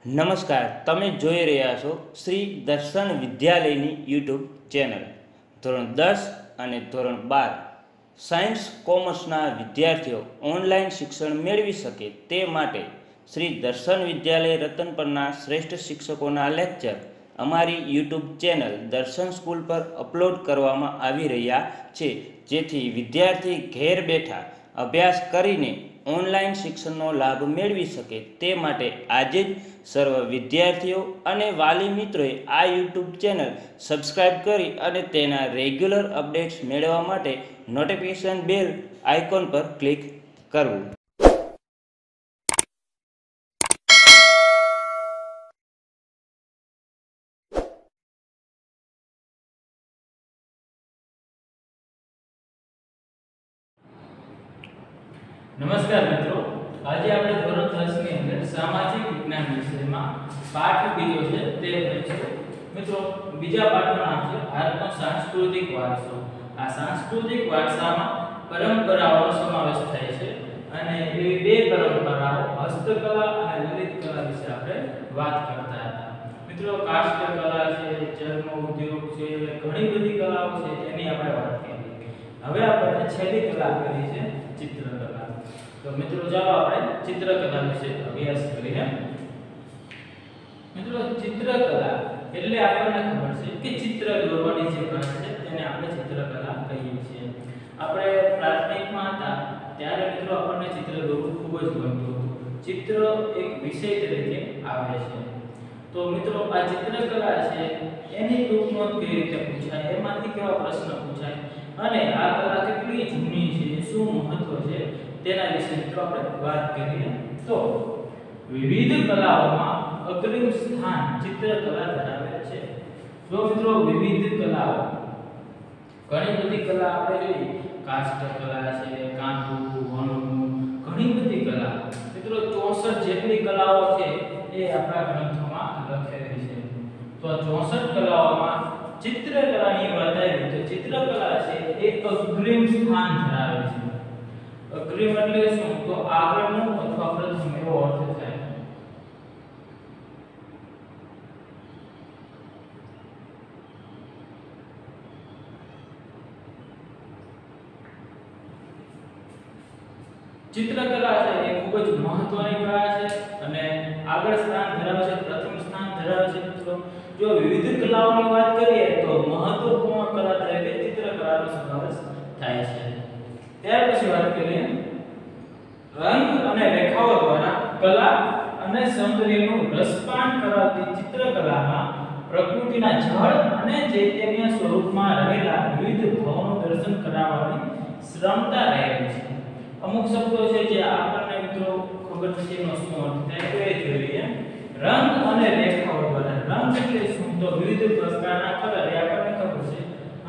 નમસ્કાર, તમે જોઈ રહ્યા છો શ્રી દર્શન વિદ્યાલયની યુટ્યુબ ચેનલ. ધોરણ 10 અને ધોરણ 12 સાયન્સ કોમર્સના વિદ્યાર્થીઓ ઓનલાઈન શિક્ષણ મેળવી શકે તે માટે શ્રી દર્શન વિદ્યાલય રતનપરના શ્રેષ્ઠ શિક્ષકોના લેક્ચર અમારી યુટ્યુબ ચેનલ દર્શન સ્કૂલ પર અપલોડ કરવામાં આવી રહ્યા છે, જેથી વિદ્યાર્થી ઘેર બેઠા અભ્યાસ કરીને ઓનલાઈન શિક્ષણનો લાભ મેળવી શકે તે માટે આજે જ સર્વ વિદ્યાર્થીઓ અને વાલી મિત્રોએ આ યુટ્યુબ ચેનલ સબસ્ક્રાઈબ કરી અને તેના રેગ્યુલર અપડેટ્સ મેળવવા માટે નોટિફિકેશન બેલ આઇકોન પર ક્લિક કરવું. નમસ્કાર મિત્રો, આજે આપણે ધોરણ 10 ની અંદર સામાજિક વિજ્ઞાન વિષયમાં પાઠ બીજો છે તે ભણીશું. મિત્રો, બીજા પાઠનું નામ છે ભારતનો સાંસ્કૃતિક વારસો. આ સાંસ્કૃતિક વારસામાં પરંપરાઓનો સમાવેશ થાય છે અને એ બે પરંપરાઓ હસ્તકલા અને લલિત કલા વિશે આપણે વાત કરતા હતા. મિત્રો, કાષ્ઠ કલા છે, ચર્મ ઉદ્યોગ છે, ઘણી બધી કલાઓ છે એની આપણે વાત કરી. હવે આપણે છેલ્લી કલા કરી છે ચિત્રકલા. તો મિત્રો, ચાલો આપણે ચિત્રકલા વિશે અભ્યાસ કરીએ. મિત્રો, ચિત્રકલા એટલે આપણને ખબર છે કે ચિત્ર દોરવાની જે કલા છે તેને આપણે ચિત્રકલા કહીએ છીએ. આપણે પ્રાથમિકમાં હતા ત્યારે મિત્રો આપણને ચિત્ર દોરવું ખૂબ જ ગમતું હતું. ચિત્ર એક વિષય તરીકે આવે છે. તો મિત્રો, આ ચિત્રકલા છે એની ટૂંકનોંધ કેવી રીતે પૂછાય, એમાંથી કેવા પ્રશ્ન પૂછાય અને આ કલા કેટલી જૂની છે, શું મહત્વ છે તેના વિશે મિત્રો આપણે વાત કરીએ. તો વિવિધ કલાઓમાં અગ્રીમ સ્થાન ચિત્રકલા ધરાવે છે. જો મિત્રો, વિવિધ કલાઓ ઘણી બધી કલા આપણે જોઈએ, કાષ્ઠ કલા છે, કાંતુ, વણવું, ઘણી બધી કલા. મિત્રો, 64 જેટલી કલાઓ છે એ આપણા ગ્રંથોમાં લખેલી છે. તો 64 કલાઓમાં ચિત્રકલાની વાત આવી તો ચિત્રકલા છે એ અગ્રીમ સ્થાન ધરાવે છે. અગ્રીમ એટલે શું? તો આગળનું અથવા પ્રથમ એવો અર્થ થાય. ચિત્રકલા છે એ ખૂબ જ મહત્વની કલા છે અને આગળ સ્થાન ધરાવે છે, પ્રથમ સ્થાન ધરાવે છે. મિત્રો, જો વિવિધ કલાઓની વાત કરીએ તો મહત્વપૂર્ણ કલા તરીકે ચિત્રકલાનો સમાવેશ થાય છે. ત્યાર પછી વાત કરીએ રંગ અને રેખાઓ દ્વારા કલા અને સૌંદર્યનું રસપાન કરાવતી ચિત્રકલામાં પ્રકૃતિના જળ અને ચૈતન્ય સ્વરૂપમાં રહેલા વિવિધ ભાવોનું દર્શન કરાવવાની ક્ષમતા રહેલી છે. અમુક શબ્દો છે જે આપણને મિત્રો ખબર નથી એનો શું અર્થ થાય તે જોઈએ. રંગ અને રેખાઓ દ્વારા, રંગ એટલે શું? તો વિવિધ પ્રકારના કલર એ આપણને ખબર છે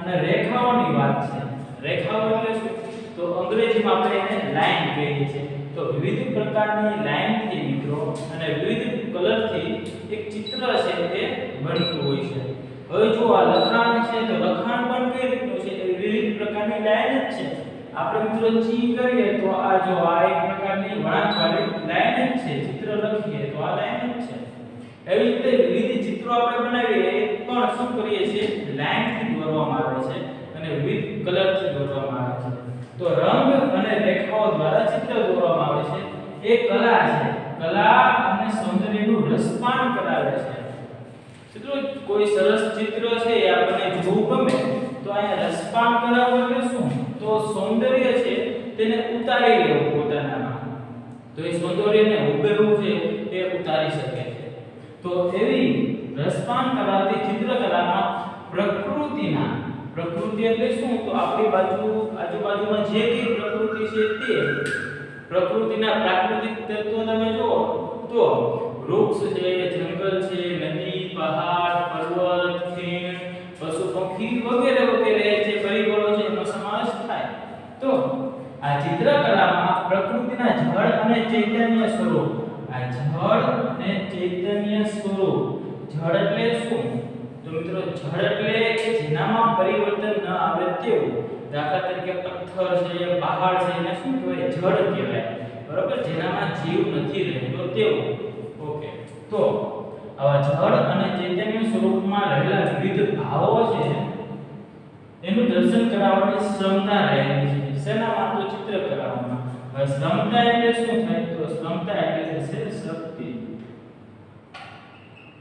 અને રેખાઓની વાત છે. રેખાઓ એટલે શું? તો અંગ્રેજીમાં આપણે એને લાઈન કહીએ છીએ. તો વિવિધ પ્રકારની લાઈનથી મિત્રો અને વિવિધ કલરથી એક ચિત્ર છે એ બનતું હોય છે. હવે જો આ લખાણ છે તો લખાણ પણ કઈ રીતનું છે? એ વિવિધ પ્રકારની લાઈન જ છે. આપણે મિત્રો ચી કરીએ તો આ જો આ એક પ્રકારની વળાંકવાળી લાઈન જ છે. ચિત્ર લખીએ તો આ લાઈન જ છે. એવી રીતે વિવિધ ચિત્રો આપણે બનાવીએ એ પણ શું કરીએ છીએ? લાઈનથી દોરવામાં આવે છે અને વિવિધ કલરથી દોરવામાં આવે છે. તો રંગ અને રેખાઓ દ્વારા ચિત્ર દોરવામાં આવે છે. એ કલા છે. કલા અને સૌંદર્યનું રસપાન કરાવે છે. મિત્રો, કોઈ સરસ ચિત્ર છે એ આપણને જોવું ગમે તો અહીંયા રસપાન કરાવવું એટલે શું? તો સૌંદર્ય છે તેને ઉતારી લેવું પોતાનામાં. તો એ સૌંદર્યને હુબેહુ છે એ ઉતારી શકે છે. તો એવી રસપાન કરાવતી ચિત્રકલામાં પ્રકૃતિ એટલે શું? તો આપણી આજુબાજુમાં જે કઈ પ્રકૃતિ છે તે પ્રકૃતિના પ્રાકૃતિક તત્વો તમે જુઓ તો વૃક્ષ છે, જંગલ છે, નદી, પહાડ, પર્વત, ખીણ, પશુ પક્ષી વગેરે વગેરે જે પરિબળો છે એનો સમાવેશ થાય. તો આ ચિત્રકલામાં પ્રકૃતિના જળ અને ચૈતન્ય સ્વરૂપ, આ જળ અને ચૈતન્ય સ્વરૂપ, જળ એટલે શું? તો મિત્રો, જળ એટલે કે જેનામાં પરિવર્તન ન આવે તેવું. દાખલા તરીકે પથ્થર છે, પહાડ છે, એને શું કહેવાય? જળ કહેવાય. બરોબર, જેનામાં જીવ નથી રહેતો તેવું. ઓકે, તો આવા જળ અને ચૈતન્ય સ્વરૂપમાં રહેલા વિવિધ ભાવો છે એનું દર્શન કરાવવાની ક્ષમતા રહેલી છે. શેનામાં? તો ચિત્ર કરાવવામાં. હવે ક્ષમતા એટલે શું થાય? તો ક્ષમતા એટલે છે શક્તિ,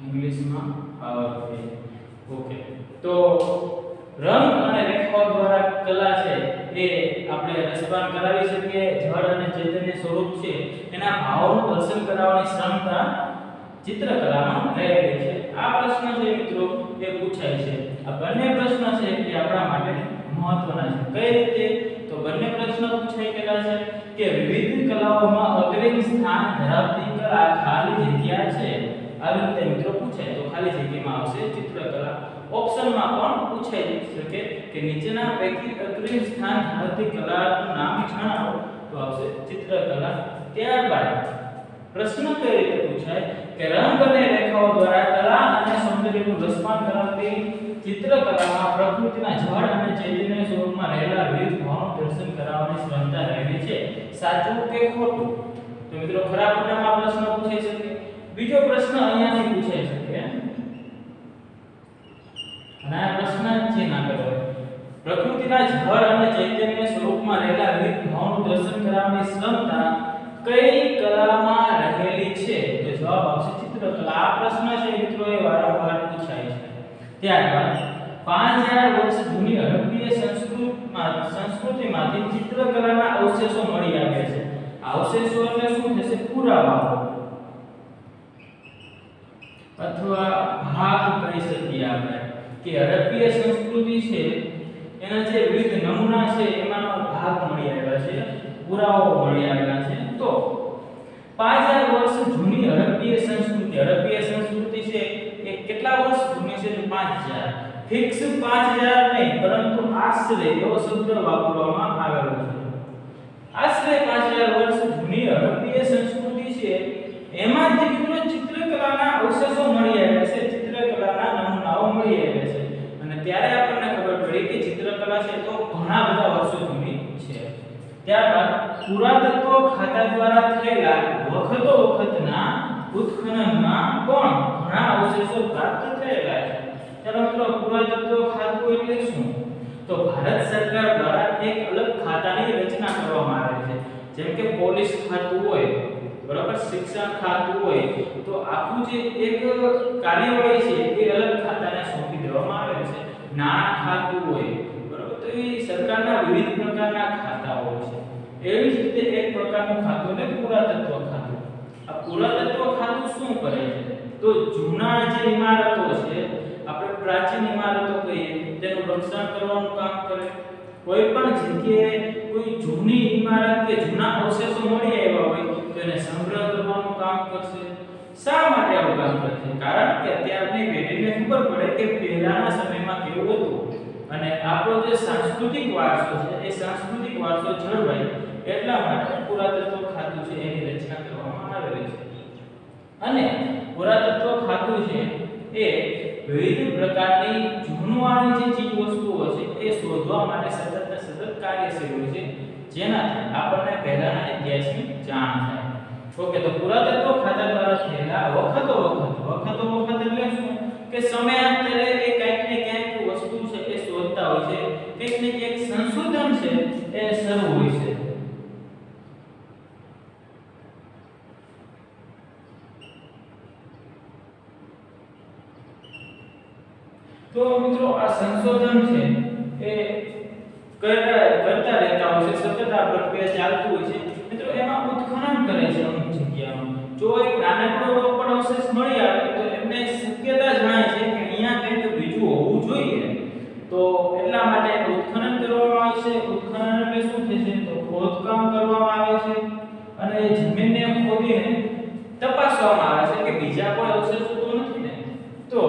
ઇંગ્લિશમાં પાવર. ઓકે, તો રંગ અને રેખાઓ દ્વારા કલા છે એ આપણે રસપાન કરાવી શકીએ. જળ અને ચૈતન્ય સ્વરૂપ છે એના ભાવોનું દર્શન કરાવવાની ક્ષમતા ચિત્રકલામાં રહેલી છે. આ પ્રશ્ન છે મિત્રો એ પૂછાય છે. આ બંને પ્રશ્ન છે એ આપણા માટે મહત્વના છે. કઈ રીતે? તો બંને પ્રશ્ન પૂછાઈ ગયેલા છે કે વિવિધ કલાઓમાં અગ્રણી સ્થાન ધરાવતી કલા ખાલી જગ્યા છે. આવી રીતે મિત્રો પૂછાય તો ખાલી જગ્યામાં આવશે ચિત્રકલા. ઓપ્શનમાં પણ પૂછાઈ શકે કે નીચેના પૈકી અગ્રણી સ્થાન ધરાવતી કલાનું નામ જણાવો તો આવશે ચિત્રકલા. ત્યારબાદ પ્રશ્ન કઈ રીતે પૂછાય કે રંગ અને રેખાઓ દ્વારા કલા અને સૌંદર્યનું રસપાન કરાવતી ચિત્રકલામાં પ્રકૃતિના જળ અને ચૈતન્ય સ્વરૂપમાં રહેલા વિવિધ ભાવોનું દર્શન કરાવવાની ક્ષમતા રહેલી છે. સાચું કે ખોટું? તો મિત્રો ખરા ખોટામાં પ્રશ્ન પૂછાઈ શકે. બીજો પ્રશ્ન અહીંયાથી પૂછાઈ શકે અને આ પ્રશ્ન છે ના કરો. પ્રકૃતિના જળ અને ચૈતન્ય સ્વરૂપમાં રહેલા વિવિધ ભાવોનું દર્શન કરાવવાની ક્ષમતા કઈ કલામાં રહેલી છે? તો જવાબ આવશે ચિત્રકલા. આ પ્રશ્ન છે મિત્રો એ વારંવાર પૂછાય છે. ત્યારબાદ 5000 વર્ષ જૂની હડપ્પીય સંસ્કૃતિમાંથી ચિત્રકલાના અવશેષો મળી આવ્યા છે. અવશેષો એટલે શું થશે? પુરાવાઓ અથવા ભાગ કહી શકીએ આપણે કે હડપ્પીય સંસ્કૃતિ છે એના જે વિવિધ નમૂના છે એમાંનો ભાગ મળી આવ્યા છે, પુરાવાઓ મળી આવ્યા છે. તો 5000 વર્ષ જૂની હડપ્પીય સંસ્કૃતિ છે એ કેટલા વર્ષ જૂની છે? તો 5000. ફિક્સ 5000 નહીં પરંતુ આશરે એવો શબ્દ વાપરવામાં આવેલો છે. આશરે 5000 વર્ષ જૂની હડપ્પીય સંસ્કૃતિ છે એમાંથી મિત્રો ચિત્રકલાના અવશેષો મળી આવ્યા છે, ચિત્રકલાના નમૂનાઓ મળી આવ્યા છે. અને ત્યારે આપણને ખબર પડી કે ચિત્રકલા છે તો ઘણા બધા વર્ષો જૂની છે. ત્યારબાદ પુરાતત્વ ખાતા દ્વારા થયેલા વખતોવખતના ઉત્ખનનમાં પણ ઘણા અવશેષો પ્રાપ્ત થયેલા છે. ચાલો મિત્રો, પુરાતત્વ ખાતું એટલે શું? તો ભારત સરકાર દ્વારા એક અલગ ખાતાની રચના કરવામાં આવે છે. જેમ કે પોલીસ ખાતું હોય, બરાબર, શિક્ષણ ખાતું હોય, તો આખું જે એક કાર્યવાહી છે એ અલગ ખાતાને સોંપી દેવામાં આવે છે. નાણાં ખાતું હોય, બરાબર, તો એ સરકારના વિવિધ પ્રકારના ખાતાઓ છે. એવી જ રીતે એક પ્રકારનું ખાતું એટલે પુરાતત્વ ખાતું. આ પુરાતત્વ ખાતું શું કરે છે? તો જૂના જે ઇમારતો છે, આપણે પ્રાચીન ઇમારતો કહીએ, તેનું રક્ષણ કરવાનું કામ કરે. કોઈ પણ જગ્યાએ કોઈ જૂની ઇમારત કે જૂના અવશેષો મળી આવ્યા હોય તો એને સંગ્રહ કરવાનું કામ કરશે. શા માટે આવું કામ કરશે? કારણ કે અત્યારની પેઢીને ખબર પડે કે પહેલાના સમયમાં કેવું હતું અને આપણો જે સાંસ્કૃતિક વારસો છે એ સાંસ્કૃતિક વારસો જળવાય એટલા માટે પુરાતત્વ ખાતું છે એની રચના કરવામાં આવેલી છે. અને પુરાતત્વ ખાતું છે એ વિવિધ પ્રકારની જૂનવાણી જે ચીજ વસ્તુઓ છે એ શોધવા માટે સતત કાર્યશીલ હોય છે, જેનાથી આપણને પહેલાના ઇતિહાસની જાણ થાય. ઓકે, તો પુરાતત્વ ખાતા દ્વારા થયેલા વખત એટલે શું? કે સમયાંતરે એ કંઈક ને કંઈક વસ્તુ છે એ શોધતા હોય છે, કંઈક ને કંઈક સંશોધન છે એ શરૂ હોય છે. તો મિત્રો આ સંશોધન છે એ કરતા રહેતા હોય છે, સતત આ પ્રક્રિયા ચાલતી હોય છે. મિત્રો એમાં ઉત્ખનન કરે છે અમુક જગ્યામાં. જો એક નાનકડો પણ અવશેષ મળી આવે તો એમને શક્યતા જણાય છે કે અહીંયા કંઈક બીજું હોવું જોઈએ, તો એટલા માટે ઉત્ખનન કરવામાં આવે છે. ઉત્ખનન એટલે શું થશે? તો ખોદકામ કરવામાં આવે છે અને જમીનને ખોદીને તપાસવામાં આવે છે કે બીજા કોઈ અવશેષો તો નથી ને. તો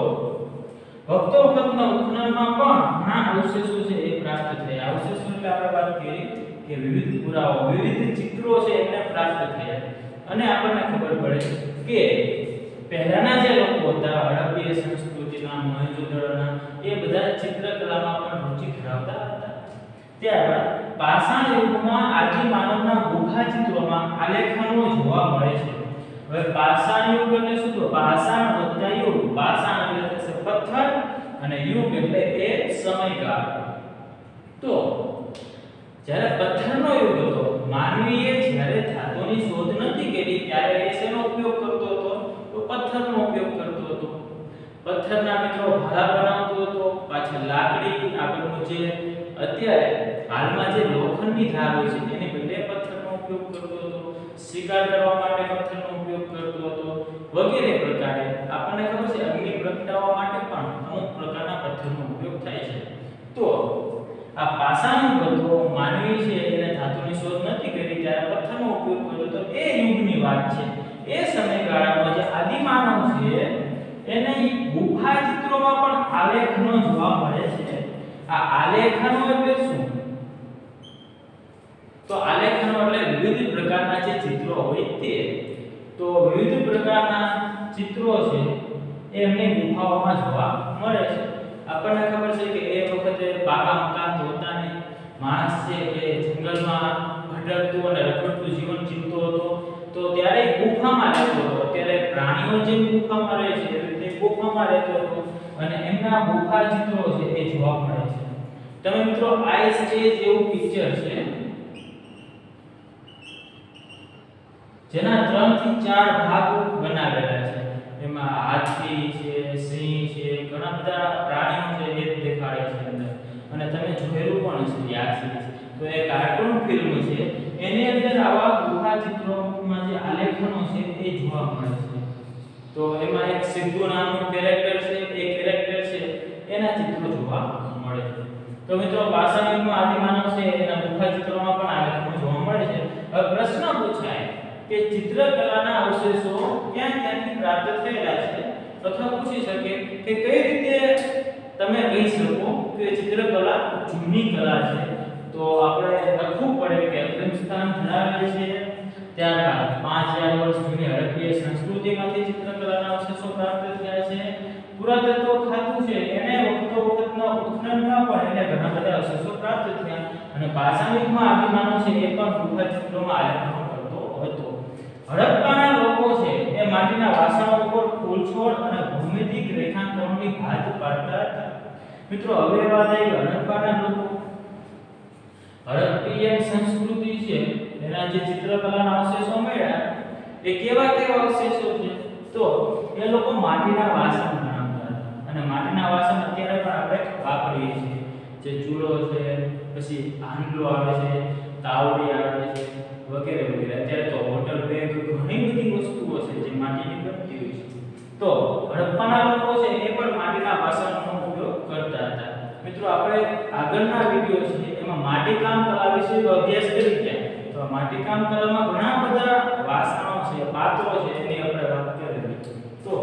વખતોવખતના ઉત્ખનનમાં પણ ઘણા અવશેષો છે એ પ્રાપ્ત થયા. અવશેષો એટલે આપણે વાત કરી કે વિવિધ પુરાવાઓ, વિવિધ ચિત્રો છે એમને પ્રાપ્ત થયા અને આપણને ખબર પડે કે પહેલાના જે લોકો હતા હડપ્પીય સંસ્કૃતિના, મોહેંજો-દડોના, એ બધા ચિત્રકલામાં પણ રુચિ ધરાવતા હતા. ત્યારબાદ પાષાણ યુગમાં આદિ માનવના ગુફા ચિત્રોમાં આલેખનો જોવા મળે છે. હવે પાષાણ યુગ એટલે શું? તો પાષાણ વત્તા યુગ સમયગાળો. તો જ્યારે પથ્થરનો યુગ હતો, માનવીએ જ્યારે ધાતુની શોધ નથી કરી ત્યારે એ શેનો ઉપયોગ કરતો હતો? તો પથ્થરનો ઉપયોગ કરતો હતો. પથ્થરના મિત્રો ભાલા બનાવતો હતો, પાછળ લાકડી, આગળનું જે અત્યારે હાલમાં જે લોખંડની ધાર હોય છે તેની બદલે પથ્થરનો ઉપયોગ કરતો હતો. શિકાર કરવા માટે પથ્થરનો ઉપયોગ કરતો હતો વગેરે પ્રકારે. આપણને ખબર છે અગ્નિ પ્રગટાવવા માટે પણ અમુક પ્રકારના પથ્થરનો ઉપયોગ થાય છે. તો આ પાષાણ યુગ હતો, માનવી છે એને ધાતુની શોધ નથી કરી ત્યારે પથ્થરનો ઉપયોગ કર્યો તો એ યુગની વાત છે. એ સમયગાળામાં જે આદિમાનવ છે એને ગુફા ચિત્રોમાં પણ આલેખનો જોવા મળે છે. આ આલેખનો એટલે શું? તો આલેખનો એટલે વિવિધ પ્રકારના જે ચિત્રો હોય તે. તો વિવિધ પ્રકારના ચિત્રો છે એ એમની ગુફાઓમાં જોવા મળે છે. આપણને ખબર છે કે એ વખતે પાકા મકાન તો હતા નહીં. માણસ છે એ જંગલમાં ભટકતું અને રખડતું જીવન જીવતો હતો. તો ત્યારે ગુફામાં રહેતો હતો. અત્યારે પ્રાણીઓ જે ગુફામાં રહે છે તે ગુફામાં રહેતો હતો અને એમના ગુફા ચિત્રો છે એ જોવા મળે છે. તમે મિત્રો આઈસ એજ એવું પિક્ચર છે જેના 3 થી 4 ભાગ બનાવેલા છે. એમાં હાથી છે, સિંહ છે, ઘણા બધા પ્રાણીઓ છે એ દેખાડે છે અંદર. અને તમે જોયેલું પણ હશે યાસીસ. તો એ કાર્ટૂન ફિલ્મ છે એની અંદર આવા ગુફા ચિત્રોમાં જે આલેખનો છે એ જોવા મળે છે. તો એમાં એક સિદ્ધુ નામનું કેરેક્ટર છે, એ કેરેક્ટર છે એના ચિત્રો જોવા મળે છે. તો મિત્રો પાષાણ યુગમાં આદિમાનવ છે એના ગુફા ચિત્રોમાં પણ આલેખનો જોવા મળે છે. હવે પ્રશ્ન પૂછાય કે ચિત્રકલાના અવશેષો ક્યાંથી પ્રાપ્ત થયેલા છે? અથવા પૂછી શકે કે કઈ રીતે તમે કહી શકો કે ચિત્રકલા જૂની કલા છે? તો આપણે લખવું પડે કે અફઘાનિસ્તાન ધરાવે છે, ત્યારબાદ 5000 વર્ષ જૂની હડપ્પીય સંસ્કૃતિમાંથી ચિત્રકલાના અવશેષો પ્રાપ્ત થયા છે. પુરાતત્વ ખાતું છે એને વખતોવખતના ઉત્ખનનમાં પણ એને ઘણા બધા અવશેષો પ્રાપ્ત થયા. અને પાષાણ યુગમાં આદિમાનવ છે એ પણ ગુફા ચિત્રોમાં આલેખનો કરતો હતો. હડપ્પાના લોકો છે એ માટીના વાસણો ઉપર ફૂલ છોડ અને ભૌમિતિક રેખાંકનોની ભાત પાડતા હતા. મિત્રો હવે વાત આવી હડપ્પાના લોકો. હડપ્પીય સંસ્કૃતિ છે એના જે ચિત્રકલાના અવશેષો મળ્યા એ કેવા અવશેષો છે? તો એ લોકો માટીના વાસણ બનાવતા હતા. અને માટીના વાસણ અત્યારે પણ આપણે વાપરીએ છીએ. જે ચૂલો છે, પછી હાંડલો આવે છે, તાવડી આવે છે વગેરે વગેરે. અત્યારે તો હોટલ બેગ ઘણી બધી વસ્તુઓ છે જે માટીની બનતી હોય છે. તો હડપ્પાના લોકો છે એ પણ માટીના વાસણનો ઉપયોગ કરતા હતા. મિત્રો આપણે આગળના વિડિયો છે એમાં માટીકામ કલા વિશે અભ્યાસ કરી ગયા. તો માટીકામ કલામાં ઘણા બધા વાસણો છે, પાત્રો છે એની આપણે વાત કરેલી. તો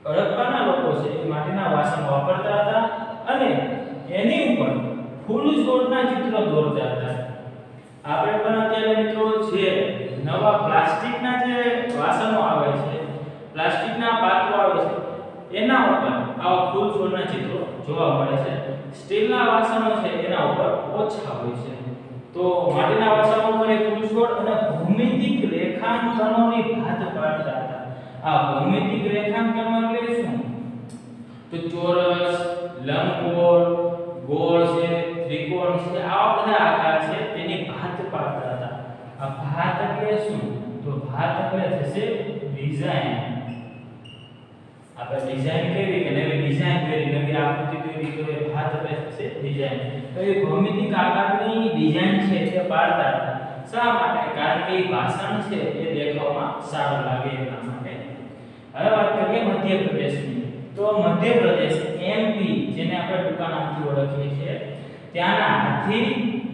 હડપ્પાના લોકો છે એ માટીના વાસણો વાપરતા હતા અને એની ઉપર ફૂલ છોડના ચિત્રો દોરતા હતા. આપણે પણ અત્યારે મિત્રો જે નવા પ્લાસ્ટિકના જે વાસણો આવે છે, પ્લાસ્ટિકના પાત્રો આવે છે એના ઉપર આવા ફૂલ છોડના ચિત્રો જોવા મળે છે. સ્ટીલના વાસણો છે એના ઉપર ઓછા હોય છે. તો માટીના વાસણો ઉપર એક ફૂલ છોડ અને ભૌમિતિક રેખાંકનોની ભાત પાડતા હતા. આ ભૌમિતિક રેખાંકનો એટલે શું? તો ચોરસ, લંબગોળ, ગોળ છે, ત્રિકોણ છે, આવા બધા આકાર છે તેની ભાત પાડતા હતા. આ ભાત એટલે શું? તો ભાત એટલે થશે ડિઝાઇન. આપણે ડિઝાઇન કેવી કે નવી ડિઝાઇન કરી, નવી આકૃતિ દોરી તો એ ભાત એટલે થશે ડિઝાઇન. તો એ ભૌમિતિક આકારની ડિઝાઇન છે તે પાડતા હતા. શા માટે? કારણ કે એ ભાષણ છે એ દેખાવમાં સારું લાગે એટલા માટે. હવે વાત કરીએ મધ્યપ્રદેશની. તો મધ્યપ્રદેશ એમપી જેને આપણે ટૂંકા નામથી ઓળખીએ છીએ, ત્યાંના હાથી,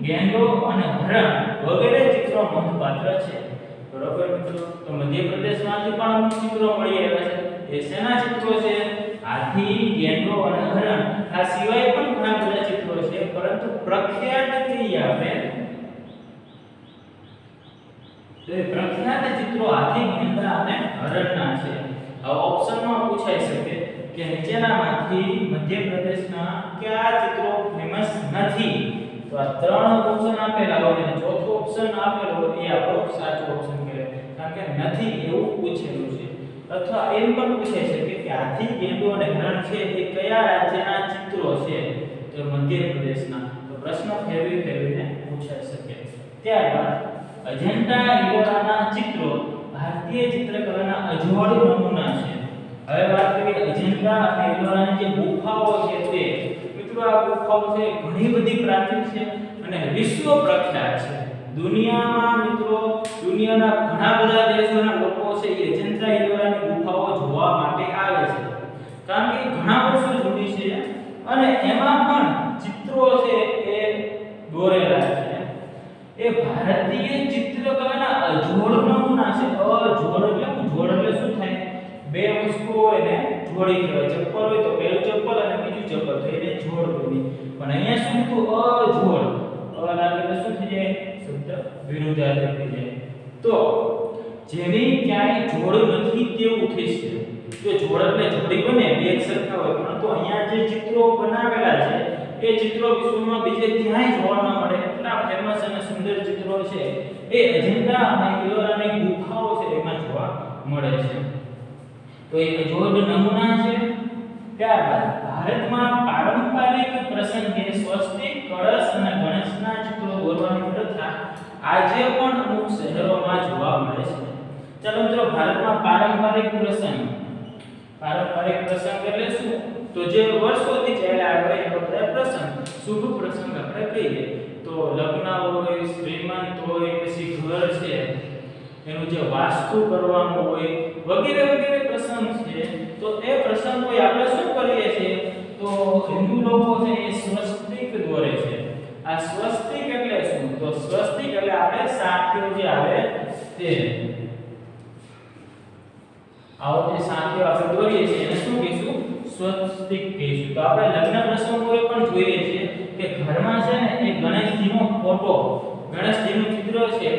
ગેંડો અને હરણ વગેરે ચિત્રો નોંધપાત્ર છે. બરોબર મિત્રો? તો મધ્યપ્રદેશમાંથી પણ અમુક ચિત્રો મળી આવ્યા છે. એ શેના ચિત્રો છે? હાથી, ગેંડો અને હરણ. આ સિવાય પણ ઘણા બધા ચિત્રો છે, પરંતુ પ્રખ્યાત કહીએ આપણે તો એ પ્રખ્યાત ચિત્રો હાથી, ગેંડા અને હરણના છે. હવે ઓપ્શનમાં પૂછાઈ શકે કે નીચેનામાંથી મધ્યપ્રદેશના કયા ચિત્રો ફેમસ નથી? તો આ ત્રણ ઓપ્શન આપેલા હોય અને ચોથો ઓપ્શન આપેલો હોય એ આપણો સાચો ઓપ્શન કહેવાય. કારણ કે નથી એવું પૂછેલું છે. અથવા એમ પણ પૂછાઈ શકે કે હાથી, ગેંડો અને હરણ છે એ કયા રાજ્યના ચિત્રો છે? તો મધ્યપ્રદેશના. તો પ્રશ્ન ફેરવીને પૂછાઈ શકે. ત્યારબાદ અજંતા ઇલોરાના ચિત્રો ભારતીય ચિત્રકલાના અજોડ નમૂના છે. હવે વાત કરીએ અજંતા અને ઇલોરાની જે ગુફાઓ છે તે મિત્રો આ ગુફાઓ છે ઘણી બધી પ્રાચીન છે અને વિશ્વ પ્રખ્યાત છે. દુનિયામાં મિત્રો દુનિયાના ઘણા બધા દેશોના લોકો છે એ અજંતા ઇલોરાની ગુફાઓ જોવા માટે આવે છે. કારણ કે ઘણા વર્ષો જૂની છે અને એમાં પણ ચિત્રો છે એ દોરેલા છે. એ ભારતીય ચિત્રકલાના અજોડ નમૂના છે. અજોડ એટલે જોડ એટલે શું થાય? બે વસ્તુઓ એને જોડી કહેવાય. ચપ્પલ હોય તો પહેલું ચપ્પલ અને બીજું ચપ્પલ તો એને જોડ કહેવાય. પણ અહીંયા શું કીધું? અજોડ. એટલે શું થઈ જાય? શબ્દ વિરુદ્ધાર્થી થઈ જાય. તો જેની ક્યાંય જોડ નથી તેવું થશે. જો જોડ એટલે જોડી બને બે એક સરખા હોય, પરંતુ અહીંયા જે ચિત્રો બનાવેલા છે એ ચિત્રો વિશ્વમાં બીજે ક્યાંય જોવા ન મળે. એટલા ફેમસ અને સુંદર ચિત્રો છે એ અજંતા અને ઇલોરાની ગુફાઓ છે એમાં જોવા મળે છે. તો એ અજોડ નમૂના છે. ત્યારબાદ ભારતમાં પારંપરિક પ્રસંગે સ્વસ્તિક, કળશ અને ગણેશના ચિત્રો દોરવાની પ્રથા આજે પણ અમુક શહેરોમાં જોવા મળે છે. ચાલો મિત્રો, ભારતમાં પારંપરિક પ્રસંગ એટલે શું? તો જે વર્ષોથી ચાલ્યા આવે એ બધા પ્રસંગ, શુભ પ્રસંગ આપણે કહીએ. તો લગ્ન હોય, શ્રીમંત હોય, પછી ઘર છે એનું જે વાસ્તુ કરવાનું હોય, વગેરે વગેરે પ્રસંગ છે. તો એ પ્રસંગો આપણે શું કરીએ છીએ? તો હિન્દુ લોકો છે એ સ્વસ્તિક દોરે છે. આ સ્વસ્તિક એટલે શું? તો સ્વસ્તિક એટલે આપણે સાંકળો જે આવે તે આવો જે સાંકળો આપણે દોરીએ છીએ એને શું કહીશું? સ્વસ્તિક કહીશું. તો આપણે લગ્ન પ્રસંગોએ પણ જોઈએ છીએ કે ઘરમાં છે ને એ ગણેશજીનો ફોટો, ગણેશજીનું ચિત્ર છે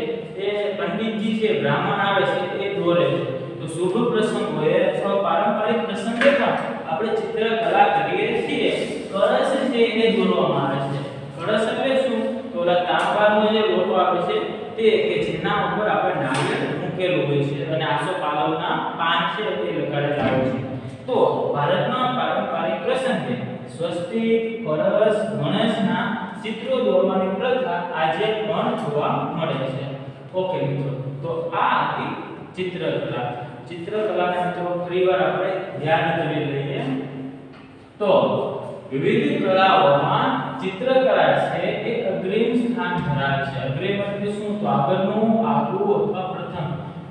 એ પંડિતજી છે, બ્રાહ્મણ આવે છે એ દોરે છે. તો શુભ પ્રસંગ હોય અથવા પારંપરિક પ્રસંગે પણ આપણે ચિત્રકલા કરીએ છીએ. કળશ છે એને દોરવામાં આવે છે. કળશ એટલે શું? તો ઓલા તાંબાનો જે લોટો આવે છે તે કે જેના ઉપર આપણે નારિયેળ મૂકેલું હોય છે અને આસોપાલવના પાન છે તે લગાડેલા હોય છે. તો ભારતમાં પારંપરિક પ્રસંગે સ્વસ્તિક, કળશ, ગણેશના ચિત્રો દોરવાની પ્રથા આજે પણ જોવા મળે છે. ઓકે મિત્રો, તો આ હતી ચિત્રકલા. ચિત્રકલાને મિત્રો ફરીવાર આપણે યાદ કરી લઈએ. તો વિવિધ કલાઓમાં ચિત્રકલા છે એ અગ્રીમ સ્થાન ધરાવે છે. અગ્રીમ એટલે શું? તો આગળનું, આગવું અથવા પ્રથમ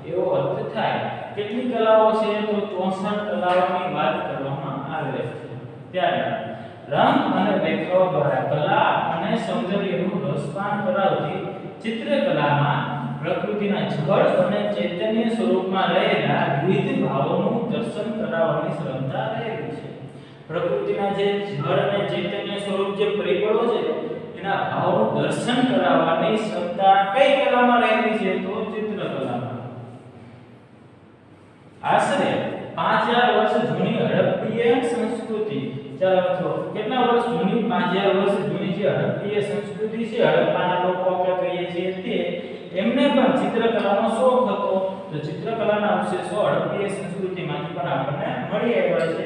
એવો અર્થ થાય. કેટલી કલાઓ છે? તો 64 કલાઓની વાત કરવામાં આવે છે. ત્યારે રંગ અને રેખાઓ દ્વારા કલા અને સૌંદર્યનું રસપાન કરાવતી ચિત્રકલામાં પ્રકૃતિના જળ અને ચૈતન્ય સ્વરૂપમાં રહેલા વિવિધ ભાવોનું દર્શન કરાવવાની ક્ષમતા રહેલી છે. પ્રકૃતિના જે જળ અને ચૈતન્ય સ્વરૂપ જે પરિબળો છે એના ભાવનું દર્શન કરાવવાની ક્ષમતા કઈ કલામાં રહેલી છે? તો ચિત્રકલામાં. આશરે 5000 વર્ષ જૂની હડપ્પીય સંસ્કૃતિ. ચાલો મિત્રો, કેટલા વર્ષ જૂની? 5000 વર્ષ જૂની જે હડપ્પીય સંસ્કૃતિ છે, હડપ્પાના લોકો આપણે કહીએ છીએ તે, એમને પણ ચિત્રકલાનો શોખ હતો. તો ચિત્રકલાના અવશેષો હડપ્પીય સંસ્કૃતિમાંથી પણ આપણને મળી આવ્યા છે.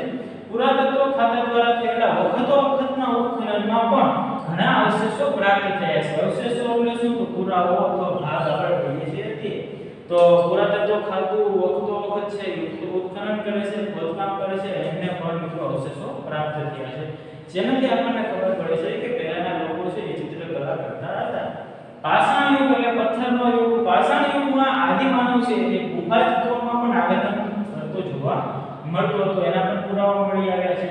પુરાતત્વ ખાતા દ્વારા થયેલા વખતના ઉત્ખનનમાં પણ ઘણા અવશેષો પ્રાપ્ત થયા છે. અવશેષો એટલે શું? તો પુરાવો અથવા ભાગ આપણે કહીએ છીએ તે. તો પુરાતત્વ ખાતું વખત છે ઉત્ખનન કરે છે, ખોદકામ કરે છે, એમને પણ મિત્રો અવશેષો પ્રાપ્ત થયા છે. જેનાથી આપણને ખબર પડે છે કે પહેલાના લોકો છે એ ચિત્રકલા કરતા હતા. પાષાણ યુગ એટલે પથ્થરનો યુગ. પાષાણ યુગમાં આદિમાનવ છે એ ગુફા ચિત્રોમાં પણ આવેદન કરતો જોવા મળતો હતો. એના પણ પુરાવા મળી આવ્યા છે.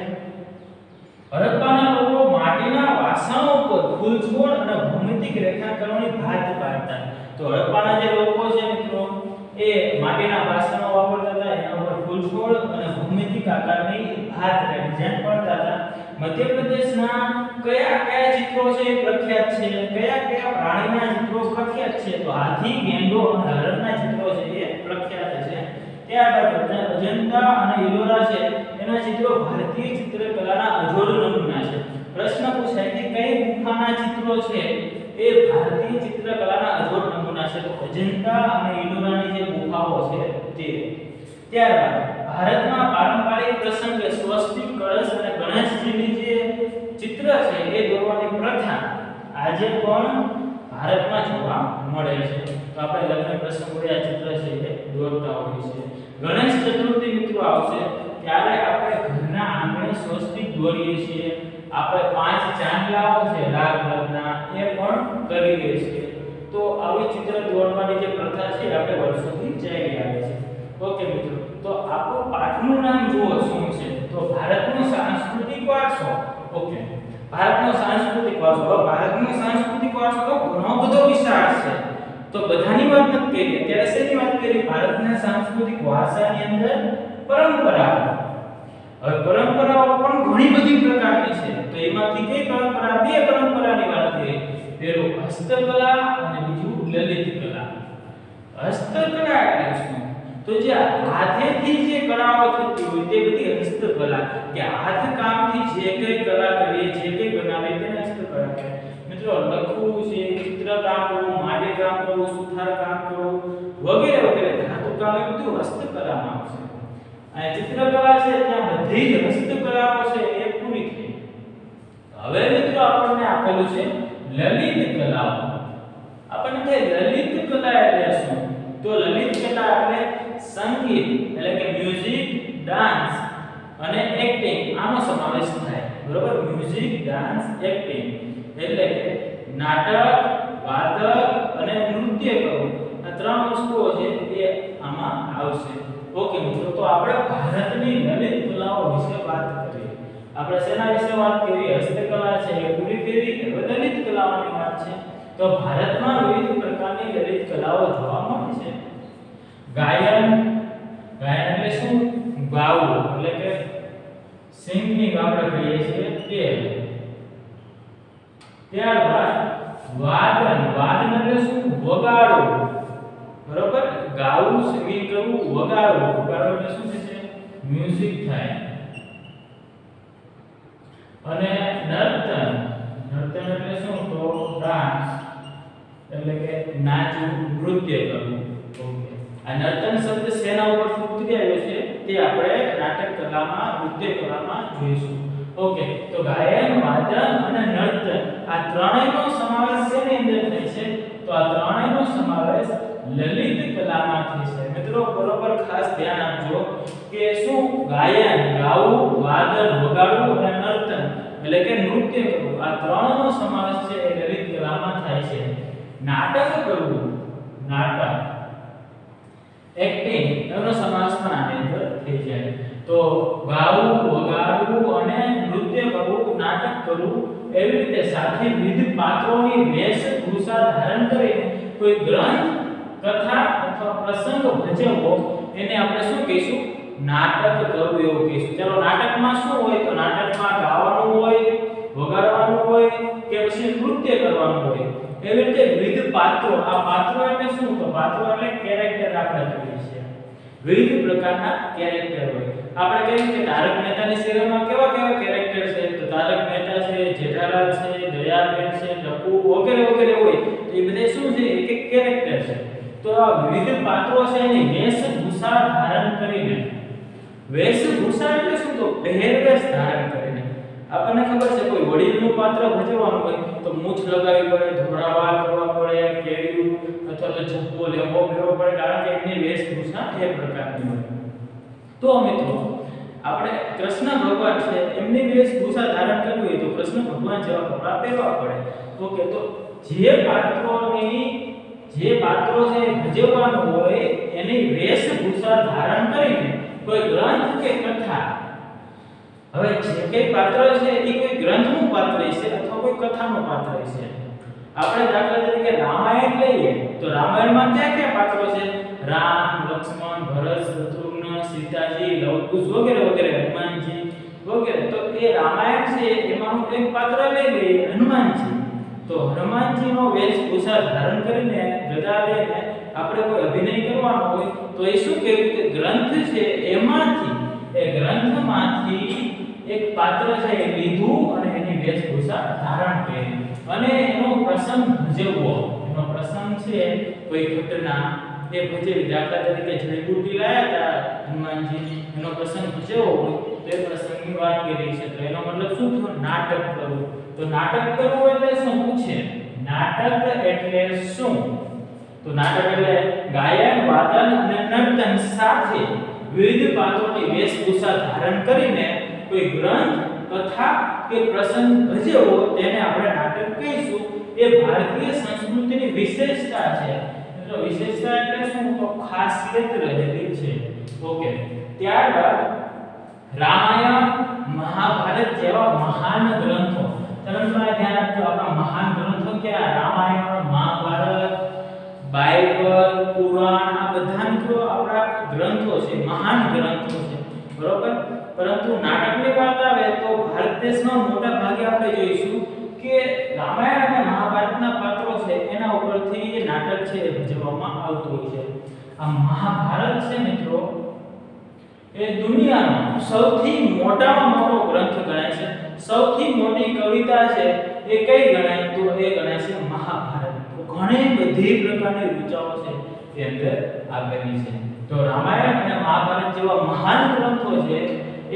હડપ્પાના લોકો માટીના વાસણો પર ફૂલછોડ અને ભૌમિતિક રેખાંકનોની ભાત પાડતા. તો હડપ્પાના જે લોકો છે મિત્રો એ માટીના વાસણો વાપરતા હતા, એના ઉપર ફૂલછોડ અને ભૌમિતિક આકારની ભાત ડિઝાઇન પાડતા હતા. મધ્યપ્રદેશના કયા ચિત્રો છે એ પ્રખ્યાત છે? કયા પ્રાણીના ચિત્રો પ્રખ્યાત છે? તો હાથી, ગેંડો અને હરણના ચિત્રો છે એ પ્રખ્યાત છે. ત્યારબાદ અજંતા અને ઇલોરા છે એના ચિત્રો ભારતીય ચિત્રકલાના અજોડ નમૂના છે. પ્રશ્ન પૂછાય કે કઈ ગુફાના ચિત્રો છે એ ભારતીય ચિત્રકલાના અજોડ નમૂના છે? તો અજંતા અને ઇલોરાની જે ગુફાઓ છે તે. ત્યારબાદ ભારતમાં પારંપરિક પ્રસંગે સ્વસ્તિક, કળશ અને ગણેશજીની જે ચિત્ર છે એ દોરવાની પ્રથા આજે પણ ભારતમાં જોવા મળે છે. તો આપણે લગ્ન પ્રસંગોએ આ ચિત્ર છે એ દોરતા હોઈએ છીએ. ગણેશ ચતુર્થી મિત્રો આવશે ત્યારે આપણે ઘરના આંગણે સ્વસ્તિક દોરીએ છીએ. આપણે 5 ચાંદલાઓ છે લાલ કલરના એ પણ કરીએ છીએ. તો આવી ચિત્ર દોરવાની જે પ્રથા છે આપણે વર્ષોથી ચાલી આવે છે. ઓકે મિત્રો, તો આપણું પાઠનું નામ જુઓ શું છે, તો ભારતનો સાંસ્કૃતિક વારસો. ઓકે, ભારતનો સાંસ્કૃતિક વારસો. ભારતનો સાંસ્કૃતિક વારસો તો ઘણો બધો વિશાળ છે, તો બધાની વાત નથી કરી. અત્યારે શેની વાત કરી? ભારતના સાંસ્કૃતિક વારસાની અંદર પરંપરાઓ. હવે પરંપરાઓ પણ ઘણી બધી પ્રકારની છે, તો એમાંથી કઈ પરંપરા? 2 પરંપરાની વાત કરીએ. પેલું હસ્તકલા અને બીજું લલિત કલા. હસ્તકલા એટલે શું? તો જે હાથેથી જે કળાઓ થતી હોય તે બધી હસ્તકલા, કે હાથ કામથી જે કઈ કલા કરીએ, જે કઈ બનાવીએ તેને હસ્તકલા કહેવાય. મિત્રો લખવું છે, ચિત્રકામ કરવું, માટી કામ કરવું, સુથાર કામ કરવું વગેરે વગેરે ધાતુ કામ એ બધું હસ્તકલામાં આવશે. અને ચિત્રકલા છે ત્યાં બધી જ હસ્તકલાઓ છે એ પૂરી થઈ. હવે મિત્રો આપણને આપેલું છે લલિત કલાઓ. આપણને થાય લલિત કલા એટલે શું? તો લલિત કલા એટલે સંગીત એટલે કે મ્યુઝિક, ડાન્સ અને એક્ટિંગ આનો સમાવેશ થાય. બરોબર? મ્યુઝિક, ડાન્સ, એક્ટિંગ એટલે કે નાટક, વાદક અને નૃત્ય કરવું. આ 3 વસ્તુઓ છે એ આમાં આવશે. ઓકે મિત્રો, તો આપણે ભારતની લલિત કલાઓ વિશે વાત કરીએ. આપણે શેના વિશે વાત કરી? હસ્તકલા છે એ પૂરી કરી. હવે લલિત કલાઓની વાત છે. તો ભારતમાં વિવિધ પ્રકારની લલિત કલાઓ જોવા મળે છે. ગાયન. ગાયન એટલે શું? ગાવું એટલે કે સિંગિંગ આપણે કહીએ છીએ તે. ત્યારબાદ વાદન. વાદન એટલે શું? વગાડવું. બરોબર? ગાવું, સિંગિંગ કરવું, વગાડવું. વગાડવું એટલે શું છે? મ્યુઝિક થાય. અને નર્તન. નર્તન એટલે શું? તો ડાન્સ એટલે કે નાચવું, નૃત્ય કરવું. ઓકે, આ નર્તન શબ્દ શેના ઉપરથી ઉતરી આવ્યો છે તે આપણે નાટક કલામાં, નૃત્ય કલામાં જોઈશું. ઓકે, તો ગાયન, વાદન અને નર્તન આ ત્રણેયનો સમાવેશ શેની અંદર થાય છે? તો આ ત્રણેયનો સમાવેશ લલિત કલામાં થાય છે. મિત્રો બરોબર ખાસ ધ્યાન આપજો કે શું? ગાયન, ગાવું, વાદન, વગાડવું અને નર્તન એટલે કે નૃત્ય કરવું, આ ત્રણનો સમાવેશ છે એ લલિત કલામાં થાય છે. નાટક કરવું, નાટક, એક્ટિંગ એનો સમાવેશ પણ આની અંદર થઈ જાય. તો ગાવું, વગાડવું અને નૃત્ય કરવું, નાટક કરવું, એવી રીતે સાથે વિવિધ પાત્રોની વેશભૂષા ધારણ કરીને કોઈ ગ્રંથ, કથા અથવા પ્રસંગ ભજવવો એને આપણે શું કહીશું? નાટક કરવું એવું કહીશું. ચાલો, નાટકમાં શું હોય? તો નાટકમાં ગાવાનું હોય, વગાડવાનું હોય કે પછી નૃત્ય કરવાનું હોય. એવી રીતે વિવિધ પાત્રો. આ પાત્રો એટલે શું? તો પાત્રો એટલે કેરેક્ટર આપણે કહીએ છીએ. વિવિધ પ્રકારના કેરેક્ટર હોય. આપણે કહીએ કે તારક મહેતાની સિરિયલમાં કેવા કેવા કેરેક્ટર છે? તો તારક મહેતા છે, જેઠાલાલ છે, દયાબેન છે, ટપુ વગેરે વગેરે હોય. તો એ બધા શું છે? એક એક કેરેક્ટર છે. તો આ વિવિધ પાત્રો છે એની વેશભૂષા ધારણ કરીને. વેશભૂષા એટલે શું? તો પહેરવેશ ધારણ કરીને. આપણને ખબર છે કોઈ વડીલનું પાત્ર ભજવવાનું હોય તો મૂછ લગાવવી પડે, ધોળા વાળ કરવા પડે, કેડિયું અથવા તો ઝભ્ભો લેવો પડે, કારણ કે એમની વેશભૂષા એ પ્રકારની હોય. તો મિત્રો આપણે કૃષ્ણ ભગવાન છે એમની વેશભૂષા ધારણ કરવી હોય તો કૃષ્ણ ભગવાન જેવા કપડાં પહેરવા પડે. ઓકે, તો જે પાત્રો છે ભજવવાનું હોય એની વેશભૂષા ધારણ કરીને કોઈ ગ્રંથ કે કથા. હવે જે કઈ પાત્ર છે એ કોઈ ગ્રંથનું પાત્ર છે અથવા કોઈ કથાનું પાત્ર છે. આપણે દાખલા તરીકે રામાયણ લઈએ તો રામાયણમાં કયા કયા પાત્રો છે? રામ, લક્ષ્મણ, ભરત, શત્રુઘ્ન, સીતાજી, લવકુશ વગેરે વગેરે, હનુમાનજી વગેરે. તો એ રામાયણ છે એમાંનું એક પાત્ર લઈ લઈએ, હનુમાનજી. તો હનુમાનજીનો વેશભૂષા ધારણ કરીને ગદા લઈને આપણે કોઈ અભિનય કરવાનો હોય તો એ શું કહેવું કે ગ્રંથ છે ગ્રંથમાંથી એક પાત્ર છે એ લીધું અને એની વેશભૂષા ધારણ કરી અને એનો પ્રસંગ ભજવવો. એનો પ્રસંગ છે કોઈ ઘટના, એ ભજવી. દાખલા તરીકે જડીબુટી લાયા હતા હનુમાનજી, એનો પ્રસંગ ભજવો હોય તો એ પ્રસંગની વાત કરી છે. તો એનો મતલબ શું થયો? નાટક કરવું. તો નાટક કરવું એટલે શું પૂછે? નાટક એટલે શું? તો નાટક એટલે ગાયન, વાદન અને નર્તન સાથે વિવિધ પાત્રોની વેશભૂષા ધારણ કરીને કોઈ ગ્રંથ, કથા કે પ્રસંગ ભજવો તેને આપણે નાટક કહીશું. એ ભારતીય સંસ્કૃતિની વિશેષતા છે. તો વિશેષતા એટલે શું? તો ખાસિયત રહેલી છે. ઓકે. ત્યારબાદ રામાયણ, મહાભારત જેવા મહાન ગ્રંથો. તમે ધ્યાન આપજો, આપણા મહાન ગ્રંથો કયા? રામાયણ, મહાભારત, બાઇબલ, પુરાણ, આ બધા મિત્રો આપણા ગ્રંથો છે, મહાન ગ્રંથો છે. બરોબર. પરંતુ નાટકની વાત આવે તો ભારત દેશમાં મોટા ભાગે આપણે જોઈશું કે રામાયણ અને મહાભારતના પાત્રો છે એના ઉપરથી જે નાટક છે એ ભજવવામાં આવતું હોય છે. આ મહાભારત છે મિત્રો એ દુનિયાનો સૌથી મોટામાં મોટો ગ્રંથ ગણાય છે. સૌથી મોટી કવિતા છે એ કઈ ગણાય? તો એ ગણાય છે મહાભારત. તો ઘણી બધી પ્રકારની ઋચાઓ છે એ અંદર આવેલી છે. તો રામાયણ અને મહાભારત જેવા મહાન ગ્રંથો છે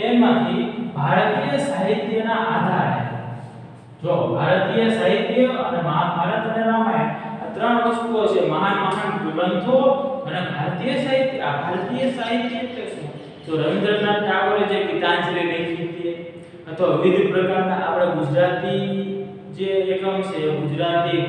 એમાંથી ભારતીય સાહિત્યના આધારે, જો ભારતીય સાહિત્ય અને મહાભારત અને રામાયણ આ ત્રણ વસ્તુઓ છે, મહાન મહાન ગ્રંથો અને ભારતીય સાહિત્ય. આ ભારતીય સાહિત્ય એટલે શું? તો રવિન્દ્રનાથ ટાગોરે જે ગીતાંજલિ લખી હતી, અથવા વિવિધ પ્રકારના આપણે ગુજરાતી જે એકમ છે ગુજરાતી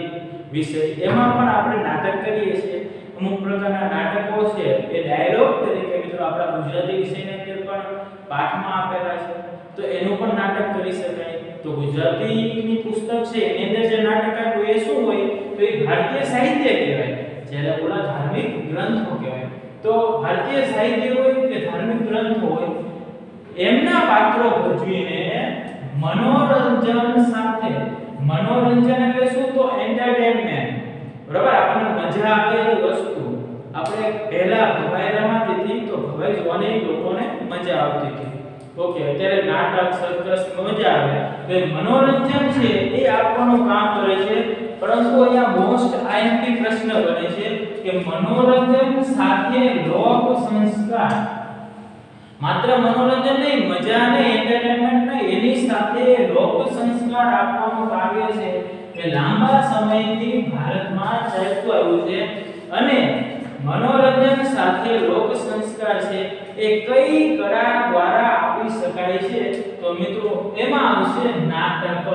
વિષય એમાં પણ આપણે નાટક કરીએ છીએ. અમુક પ્રકારના નાટકો છે એ ડાયલોગ તરીકે મિત્રો આપણા ગુજરાતી વિષયની અંદર પણ પાઠમાં આપેલા છે. તો એનું પણ નાટક કરી શકાય. તો ગુજરાતીની પુસ્તક છે એની અંદર જે નાટક આપ્યું એ શું હોય? તો એ ભારતીય સાહિત્ય કહેવાય. જ્યારે ઓલા ધાર્મિક ગ્રંથો કહેવાય. તો ભારતીય સાહિત્ય હોય કે ધાર્મિક ગ્રંથો હોય એમના પાત્રો ભજવીને મનોરંજન સાથે, મનોરંજન એટલે શું? તો એન્ટરટેનમેન્ટ. બરાબર. આપણને મજા આવે એ વસ્તુ. આપણે પહેલા ભવાઈ રમાતી હતી તો ભવાઈ જોવાની લોકોને મજા આવતી હતી. ઓકે. અત્યારે નાટક, સર્કસ મજા આવે. તો મનોરંજન છે એ આપવાનું કામ કરે છે. પરંતુ અહીંયા મોસ્ટ આઈએમપી પ્રશ્ન બને છે કે મનોરંજન સાથે લોક સંસ્કાર. માત્ર મનોરંજન નહીં, મજા નહીં, એન્ટરટેનમેન્ટ નહીં, એની સાથે લોક સંસ્કાર આપવાનું કાર્ય છે એ લાંબા સમયથી ભારતમાં ચાલતું આવ્યું છે. અને મનોરંજન સાથે લોક સંસ્કાર છે એ કઈ કળા દ્વારા આપી શકાય છે? તો મિત્રો એમાં આવશે નાટક.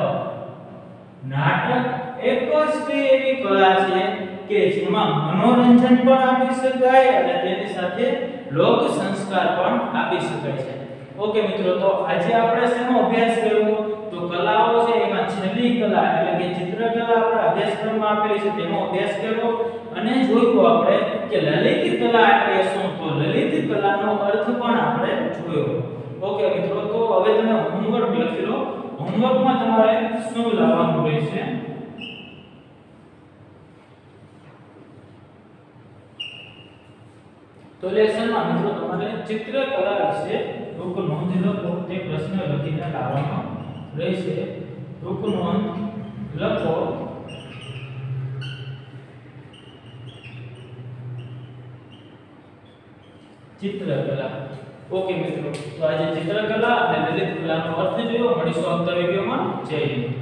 નાટક એક જ એવી કળા છે કે જેમાં મનોરંજન પણ આપી શકાય અને તેની સાથે લોક સંસ્કાર પણ આપી શકાય છે. ઓકે મિત્રો, તો આજે આપણે શેનો અભ્યાસ કર્યો? તો કલાઓ છે એમાં છેલ્લી કલા એટલે કે ચિત્રકલા આપણા અભ્યાસક્રમમાં આપેલી છે તેનો અભ્યાસ કર્યો અને જોયું આપણે કે લલિત કલા એટલે શું? તો લલિત કલાનો અર્થ પણ આપણે જોયો. ઓકે મિત્રો, તો હવે તમે હોમવર્ક લખી લો. હોમવર્કમાં તમારે શું લાવવાનું રહેશે? તો લેસનમાં મિત્રો તમારે ચિત્રકલા વિશે રૂપ નોંધ લખો. તે પ્રશ્ન લખીને લાવવાનો રહેશે. રૂપ નોંધ લખો. ચિત્રકલા. ઓકે મિત્રો, તો આજે ચિત્રકલા અને લલિત કલાનો અર્થ જોયો. મળીશું આવતા વિડિયોમાં. જય હિન્દ.